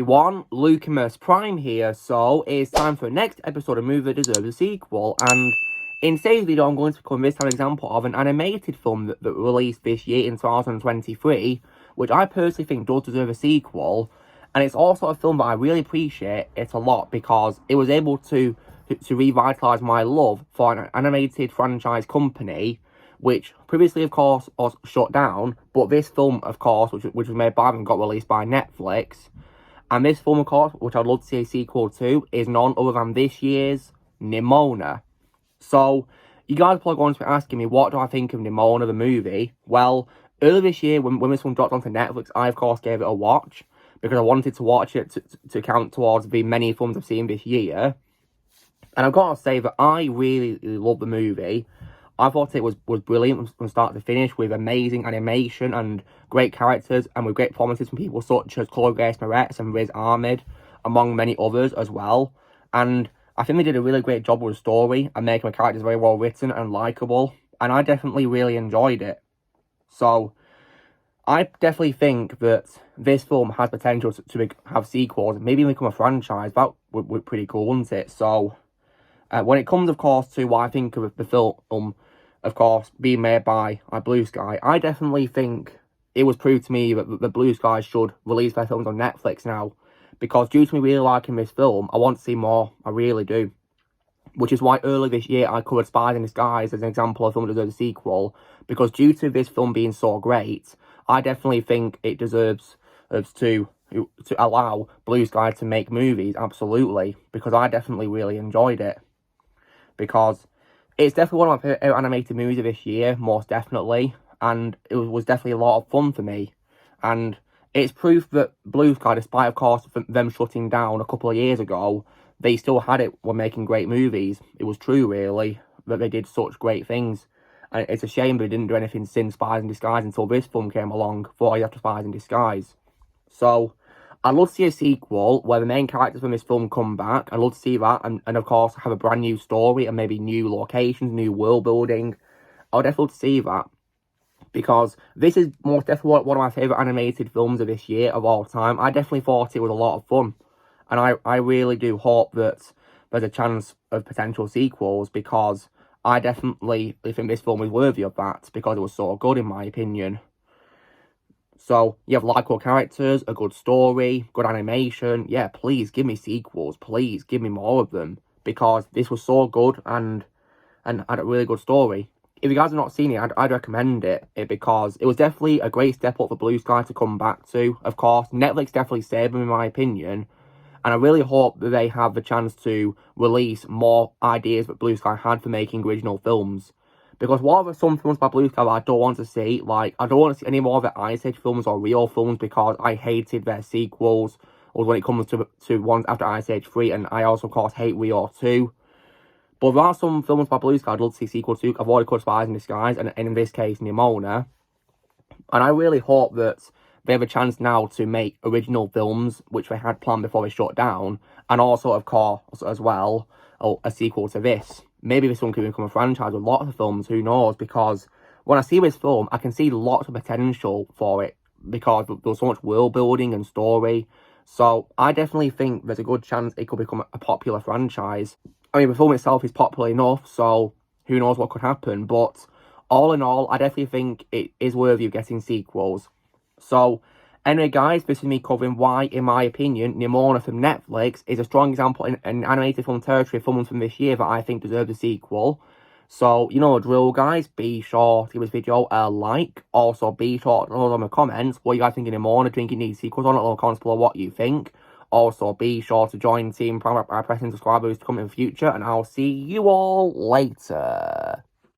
everyone, Lucamus Prime here. So it's time for the next episode of Movie That Deserves a Sequel, and in today's video I'm going to cover this an example of an animated film that released this year in 2023, which I personally think does deserve a sequel, and it's also a film that I really appreciate it a lot because it was able to revitalise my love for an animated franchise company, which previously, of course, was shut down, but this film, of course, which was made by them, got released by Netflix. And this film, of course, which I'd love to see a sequel to, is none other than this year's Nimona. So, you guys are probably going to be asking me, what do I think of Nimona, the movie? Well, earlier this year, when this one dropped onto Netflix, I, of course, gave it a watch, because I wanted to watch it to count towards the many films I've seen this year. And I've got to say that I really love the movie. I thought it was brilliant from start to finish, with amazing animation and great characters, and with great performances from people such as Chloe Grace Moretz and Riz Ahmed, among many others as well. And I think they did a really great job with the story and making the characters very well written and likeable, and I definitely really enjoyed it. So, I definitely think that this film has potential to have sequels, maybe become a franchise. That would be pretty cool, wouldn't it? So, when it comes, of course, to what I think of the film, of course, being made by Blue Sky, I definitely think it was proved to me that the Blue Sky should release their films on Netflix now. Because due to me really liking this film, I want to see more. I really do. Which is why earlier this year I covered Spies in Disguise as an example of a film that deserves a sequel. Because due to this film being so great, I definitely think it deserves to allow Blue Sky to make movies, absolutely. Because I definitely really enjoyed it. Because it's definitely one of my favourite animated movies of this year, most definitely. And it was definitely a lot of fun for me. And it's proof that Blue Sky, despite, of course, them shutting down a couple of years ago, they still had it when making great movies. It was true, really, that they did such great things. And it's a shame they didn't do anything since Spies in Disguise until this film came along, 4 years after Spies in Disguise. So, I'd love to see a sequel where the main characters from this film come back. I'd love to see that, and of course, have a brand new story and maybe new locations, new world building. I would definitely love to see that. Because this is most definitely one of my favourite animated films of this year, of all time. I definitely thought it was a lot of fun. And I really do hope that there's a chance of potential sequels, because I definitely think this film is worthy of that, because it was so good, in my opinion. So, you have likeable characters, a good story, good animation. Yeah, please give me sequels. Please give me more of them. Because this was so good and had a really good story. If you guys have not seen it, I'd recommend it, because it was definitely a great step up for Blue Sky to come back to. Of course, Netflix definitely saved them, in my opinion. And I really hope that they have the chance to release more ideas that Blue Sky had for making original films. Because what are some films by Blue Sky that I don't want to see? Like, I don't want to see any more of their Ice Age films or Rio films, because I hated their sequels, or when it comes to ones after Ice Age 3, and I also, of course, hate Rio 2. But there are some films by Blue Sky I'd love to see sequels to. I've already covered Spies in Disguise, and in this case, Nimona. And I really hope that they have a chance now to make original films, which they had planned before they shut down. And also, of course, as well, a sequel to this. Maybe this one could become a franchise with a lot of the films, who knows? Because when I see this film, I can see lots of potential for it, because there's so much world building and story. So I definitely think there's a good chance it could become a popular franchise. I mean, the film itself is popular enough, so who knows what could happen. But all in all, I definitely think it is worthy of getting sequels. So, anyway, guys, this is me covering why, in my opinion, Nimona from Netflix is a strong example in animated film territory of films from this year that I think deserve a sequel. So, you know the drill, guys. Be sure to give this video a like. Also, be sure to tell us in the comments what you guys think of Nimona. Do you think it needs sequels on it? Or comments below what you think. Also, be sure to join Team Prime by pressing subscribe to come in the future, and I'll see you all later.